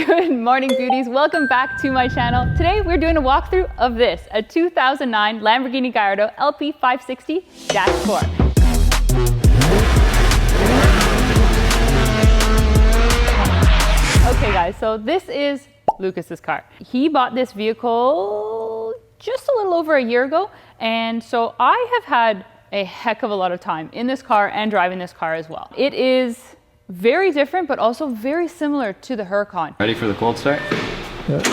Good morning, beauties. Welcome back to my channel. Today we're doing a walkthrough of this, a 2009 Lamborghini Gallardo LP 560-4. Okay guys, so this is Lucas's car. He bought this vehicle just a little over a year ago, and so I have had a heck of a lot of time in this car and driving this car as well. It is very different, but also very similar to the Huracan. Ready for the cold start? Yep.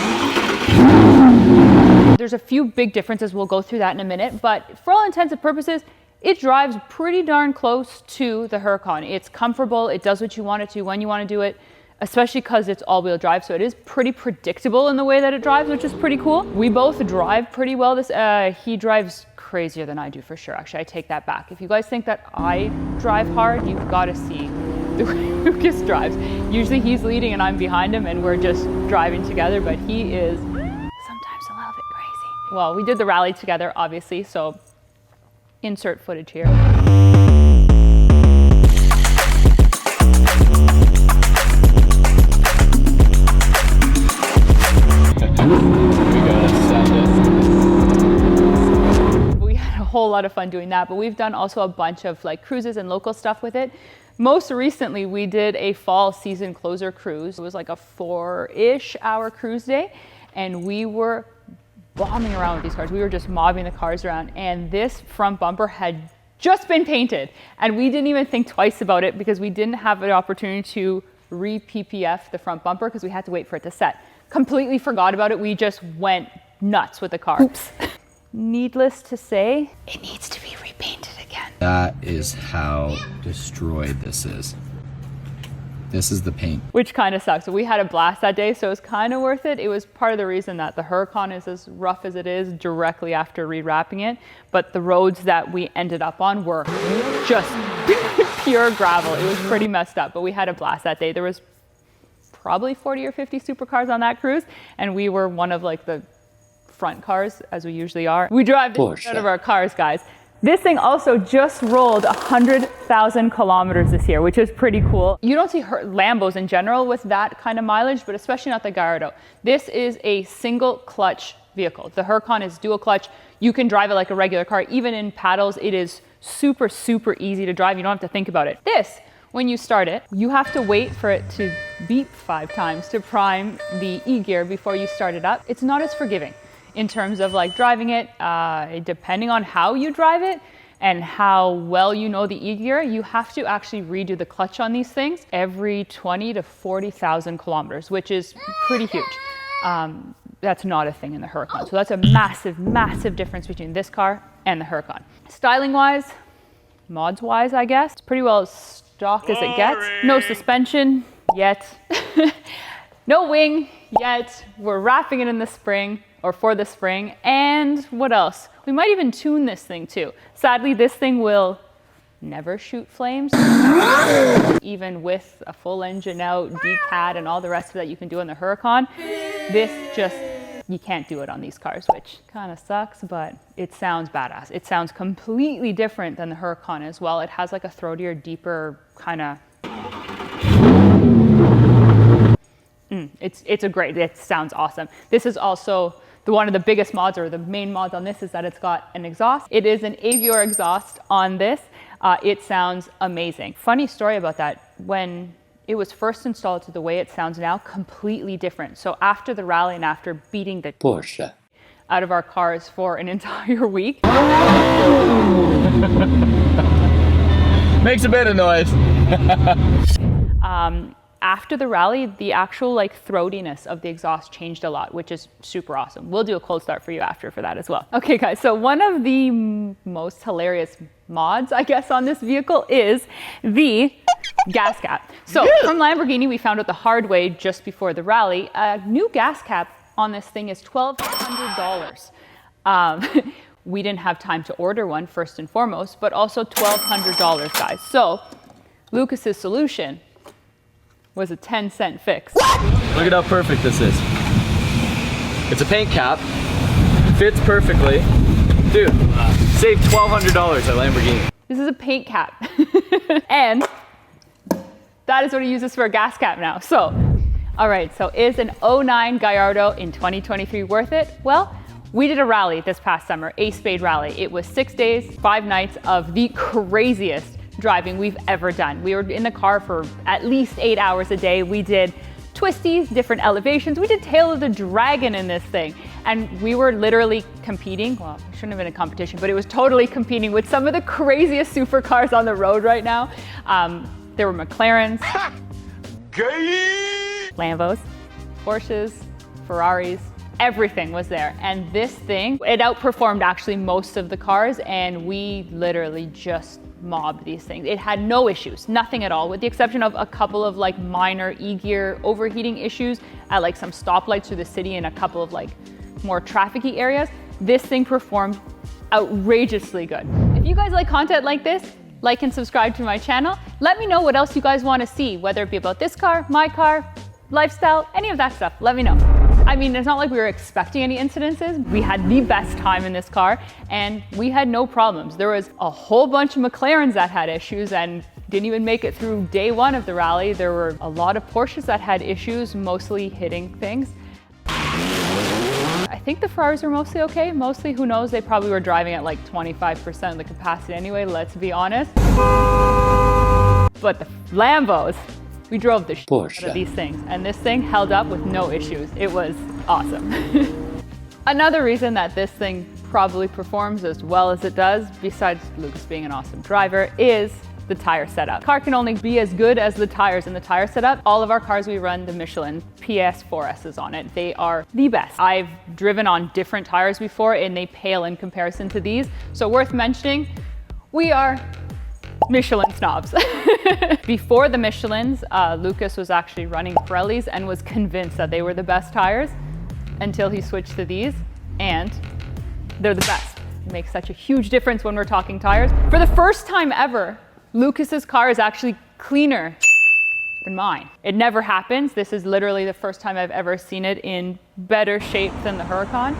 There's a few big differences. We'll go through that in a minute, but for all intents and purposes, it drives pretty darn close to the Huracan. It's comfortable. It does what you want it to when you want to do it, especially because it's all-wheel drive, so it is pretty predictable in the way that it drives, which is pretty cool. We both drive pretty well. He drives crazier than I do for sure. Actually, I take that back. If you guys think that I drive hard, you've got to see the way Lucas drives. Usually he's leading and I'm behind him and we're just driving together, but he is sometimes a little bit crazy. Well, we did the rally together, obviously, so insert footage here. We had a whole lot of fun doing that, but we've done also a bunch of like cruises and local stuff with it. Most recently, we did a fall season closer cruise. It was like a 4-ish hour cruise day, and we were bombing around with these cars. We were just mobbing the cars around, and this front bumper had just been painted, and we didn't even think twice about it because we didn't have an opportunity to re-PPF the front bumper because we had to wait for it to set. Completely forgot about it. We just went nuts with the car. Oops. Needless to say, it needs to be repainted again. That is how destroyed this is. This is the paint. Which kind of sucks. We had a blast that day, so it was kind of worth it. It was part of the reason that the Huracan is as rough as it is directly after rewrapping it. But the roads that we ended up on were just pure gravel. It was pretty messed up, but we had a blast that day. There was probably 40 or 50 supercars on that cruise, and we were one of like the front cars, as we usually are. We drive out of our cars, guys. This thing also just rolled 100,000 kilometers this year, which is pretty cool. You don't see Lambos in general with that kind of mileage, but especially not the Gallardo. This is a single clutch vehicle. The Huracan is dual clutch. You can drive it like a regular car. Even in paddles, it is super, super easy to drive. You don't have to think about it. This, when you start it, you have to wait for it to beep 5 times to prime the E-gear before you start it up. It's not as forgiving in terms of like driving it, depending on how you drive it and how well you know the E-gear, you have to actually redo the clutch on these things every 20 to 40,000 kilometers, which is pretty huge. That's not a thing in the Huracan. So that's a massive, massive difference between this car and the Huracan. Styling wise, mods wise, I guess, it's pretty well as stock as it gets. No suspension yet. No wing yet. We're wrapping it in the spring, or for the spring. And what else? We might even tune this thing too. Sadly, this thing will never shoot flames. Even with a full engine out, decat, and all the rest of that you can do on the Huracan. This just, you can't do it on these cars, which kind of sucks, but it sounds badass. It sounds completely different than the Huracan as well. It has like a throatier, deeper kind of, it sounds awesome. This is also one of the biggest mods, or the main mods on this, is that it's got an exhaust. It is an Avior exhaust on this. It sounds amazing. Funny story about that, when it was first installed to the way it sounds now, completely different. So after the rally and after beating the Porsche out of our cars for an entire week. Makes a bit of noise. After the rally, the actual like throatiness of the exhaust changed a lot, which is super awesome. We'll do a cold start for you after for that as well. Okay guys, so one of the most hilarious mods, I guess, on this vehicle is the gas cap. So from Lamborghini, we found out the hard way just before the rally. A new gas cap on this thing is $1,200. We didn't have time to order one, first and foremost, but also $1,200, guys. So Lucas's solution was a 10-cent fix. Look at how perfect this is. It's a paint cap, fits perfectly. Dude, saved $1,200 at Lamborghini. This is a paint cap. And that is what he uses for a gas cap now. So All right, so is an '09 Gallardo in 2023 worth it? Well, we did a rally this past summer, a spade rally. It was 6 days, 5 nights of the craziest driving we've ever done. We were in the car for at least 8 hours a day. We did twisties, different elevations. We did Tail of the Dragon in this thing. And we were literally competing. Well, it shouldn't have been a competition, but it was totally competing with some of the craziest supercars on the road right now. There were McLarens, Lambos, Porsches, Ferraris, everything was there. And this thing, it outperformed actually most of the cars, and we literally just mobbed these things. It had no issues, nothing at all, with the exception of a couple of like minor E-gear overheating issues at like some stoplights through the city and a couple of like more trafficy areas. This thing performed outrageously good. If you guys like content like this, like and subscribe to my channel. Let me know what else you guys want to see, whether it be about this car, my car, lifestyle, any of that stuff. Let me know. I mean, it's not like we were expecting any incidences. We had the best time in this car and we had no problems. There was a whole bunch of McLarens that had issues and didn't even make it through day one of the rally. There were a lot of Porsches that had issues, mostly hitting things. I think the Ferraris were mostly okay. Mostly, who knows, they probably were driving at like 25% of the capacity anyway, let's be honest. But the Lambos, we drove the shit out of these things, and this thing held up with no issues. It was awesome. Another reason that this thing probably performs as well as it does, besides Lucas being an awesome driver, is the tire setup. The car can only be as good as the tires in the tire setup. All of our cars, we run the Michelin PS4Ss on it. They are the best. I've driven on different tires before and they pale in comparison to these. So worth mentioning, we are Michelin snobs. Before the Michelins, Lucas was actually running Pirellis and was convinced that they were the best tires until he switched to these, and they're the best. It makes such a huge difference when we're talking tires. For the first time ever, Lucas's car is actually cleaner than mine. It never happens. This is literally the first time I've ever seen it in better shape than the Huracan.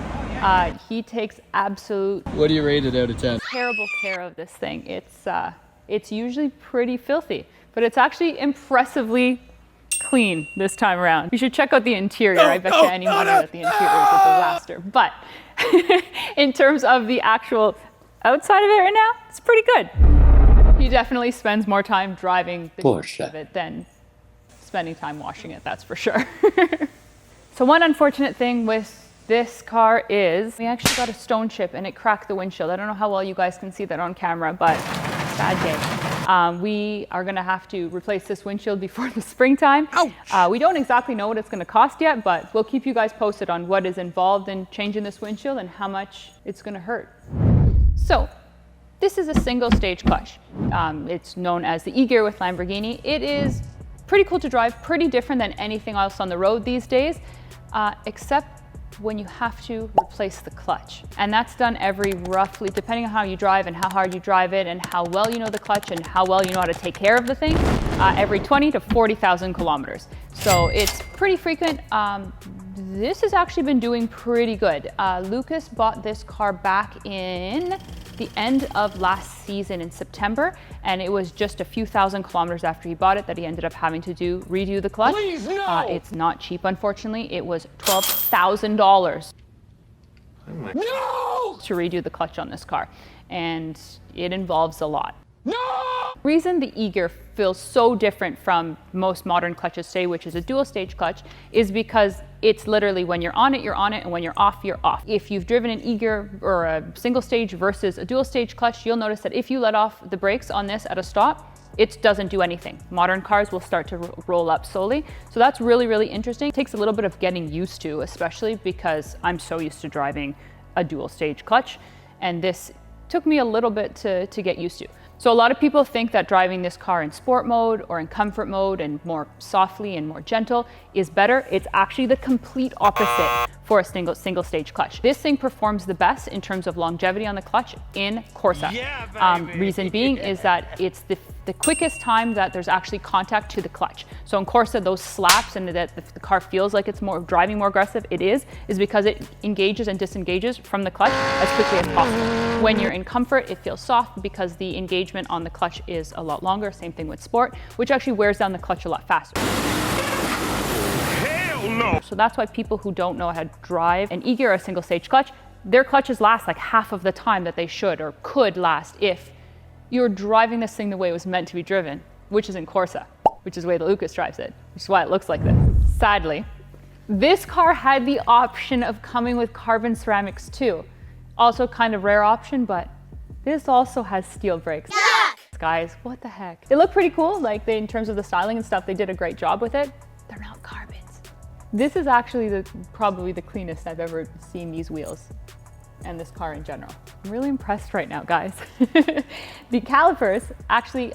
He takes absolute... What do you rate it out of 10? Terrible care of this thing. It's usually pretty filthy, but it's actually impressively clean this time around. You should check out the interior. I bet you any money that the interior is a disaster. But in terms of the actual outside of it right now, it's pretty good. He definitely spends more time driving the Porsche of it than spending time washing it, that's for sure. So one unfortunate thing with this car is we actually got a stone chip and it cracked the windshield. I don't know how well you guys can see that on camera, but bad day. We are gonna have to replace this windshield before the springtime. We don't exactly know what it's gonna cost yet, but we'll keep you guys posted on what is involved in changing this windshield and how much it's gonna hurt. So, this is a single stage clutch. It's known as the E-gear with Lamborghini. It is pretty cool to drive, pretty different than anything else on the road these days, except when you have to replace the clutch. And that's done every roughly, depending on how you drive and how hard you drive it and how well you know the clutch and how well you know how to take care of the thing, every 20 to 40,000 kilometers. So it's pretty frequent. This has actually been doing pretty good. Lucas bought this car back in the end of last season in September, and it was just a few thousand kilometers after he bought it that he ended up having to redo the clutch. Please, no! It's not cheap, unfortunately. It was $12,000 to redo the clutch on this car, and it involves a lot. No! The reason the E-gear feels so different from most modern clutches today, which is a dual stage clutch, is because it's literally when you're on it, and when you're off, you're off. If you've driven an E-gear or a single stage versus a dual stage clutch, you'll notice that if you let off the brakes on this at a stop, it doesn't do anything. Modern cars will start to roll up slowly. So that's really, really interesting. It takes a little bit of getting used to, especially because I'm so used to driving a dual stage clutch, and this took me a little bit to get used to. So a lot of people think that driving this car in sport mode or in comfort mode and more softly and more gentle is better. It's actually the complete opposite for a single stage clutch. This thing performs the best in terms of longevity on the clutch in Corsa. Reason being is that it's the quickest time that there's actually contact to the clutch. So in Corsa, those slaps and that the car feels like it's driving more aggressive, it is because it engages and disengages from the clutch as quickly as possible. When you're in comfort, it feels soft because the engagement on the clutch is a lot longer. Same thing with sport, which actually wears down the clutch a lot faster. go. So that's why people who don't know how to drive an e-gear or a single stage clutch, their clutches last like half of the time that they should or could last if you're driving this thing the way it was meant to be driven, which is in Corsa, which is the way the Lucas drives it, which is why it looks like this. Sadly, this car had the option of coming with carbon ceramics too. Also kind of rare option, but this also has steel brakes. Yuck! Guys, what the heck? They look pretty cool, like in terms of the styling and stuff, they did a great job with it. They're not carbons. This is actually probably the cleanest I've ever seen these wheels and this car in general. I'm really impressed right now, guys. The calipers actually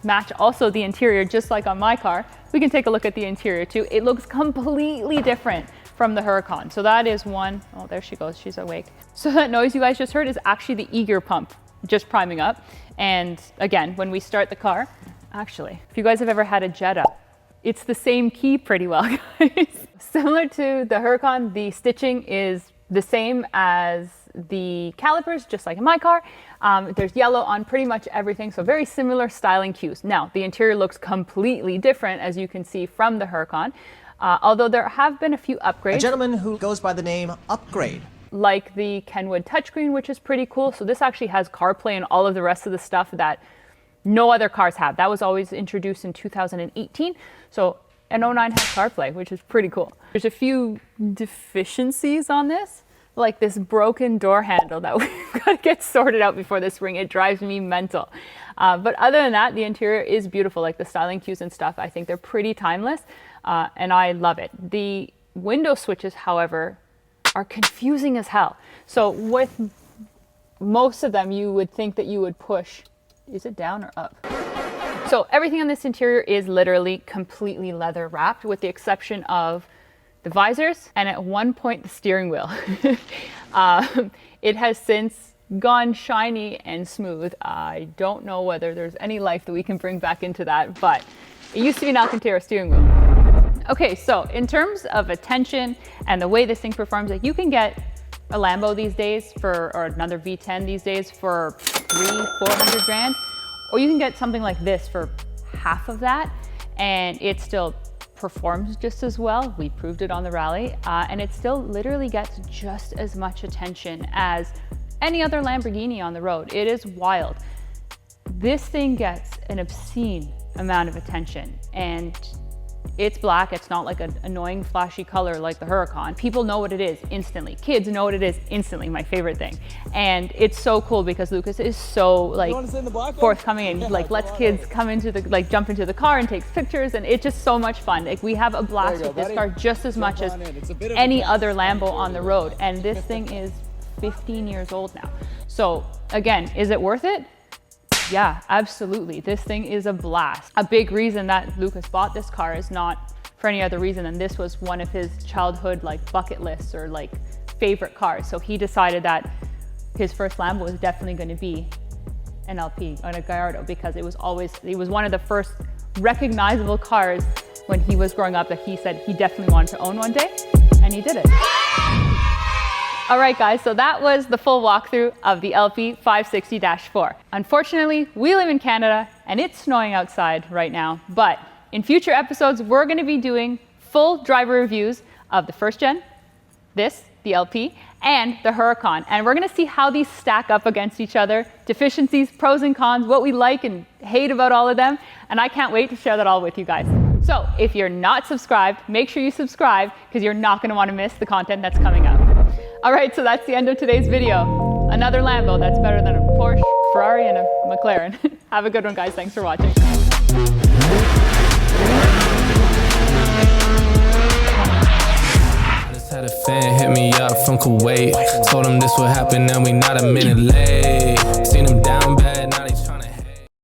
match also the interior, just like on my car. We can take a look at the interior too. It looks completely different from the Huracan. So that is one, oh, there she goes, she's awake. So that noise you guys just heard is actually the e-gear pump just priming up. And again, when we start the car, actually, if you guys have ever had a Jetta, it's the same key pretty well, guys. Similar to the Huracan, the stitching is the same as the calipers, just like in my car. There's yellow on pretty much everything, so very similar styling cues. Now, the interior looks completely different, as you can see from the Huracan, although there have been a few upgrades. A gentleman who goes by the name Upgrade. Like the Kenwood touchscreen, which is pretty cool. So this actually has CarPlay and all of the rest of the stuff that no other cars have. That was always introduced in 2018. So an 09 has CarPlay, which is pretty cool. There's a few deficiencies on this, like this broken door handle that we've got to get sorted out before this spring. It drives me mental. But other than that, the interior is beautiful, like the styling cues and stuff. I think they're pretty timeless, and I love it. The window switches, however, are confusing as hell. So with most of them, you would think that you would push, is it down or up? So everything on this interior is literally completely leather wrapped, with the exception of the visors and at one point the steering wheel. It has since gone shiny and smooth. I don't know whether there's any life that we can bring back into that, but it used to be an Alcantara steering wheel. Okay, so in terms of attention and the way this thing performs, like you can get a Lambo these days or another V10 these days for 300-400 grand, or you can get something like this for half of that, and it still performs just as well. We proved it on the rally, and it still literally gets just as much attention as any other Lamborghini on the road. It is wild. This thing gets an obscene amount of attention, and it's black. It's not like an annoying flashy color like the Huracan. People know what it is instantly. Kids know what it is instantly, my favorite thing. And it's so cool because Lucas is so like forthcoming and like lets kids come into the, like jump into the car and takes pictures, and it's just so much fun. Like we have a blast with this car just as much as any other Lambo on the road. And this thing is 15 years old now. So again, is it worth it? Yeah, absolutely. This thing is a blast. A big reason that Lucas bought this car is not for any other reason than this was one of his childhood like bucket lists or like favorite cars. So he decided that his first Lambo was definitely going to be an LP on a Gallardo because it was one of the first recognizable cars when he was growing up that he said he definitely wanted to own one day, and he did it. All right, guys, so that was the full walkthrough of the LP 560-4. Unfortunately, we live in Canada and it's snowing outside right now, but in future episodes, we're gonna be doing full driver reviews of the first gen, the LP, and the Huracan. And we're gonna see how these stack up against each other, deficiencies, pros and cons, what we like and hate about all of them. And I can't wait to share that all with you guys. So if you're not subscribed, make sure you subscribe because you're not gonna wanna miss the content that's coming up. All right, so that's the end of today's video. Another Lambo that's better than a Porsche, Ferrari, and a McLaren. Have a good one, guys. Thanks for watching. I just had a fan hit me up from Kuwait. Told him this would happen and we not a minute late. Seen him down bad.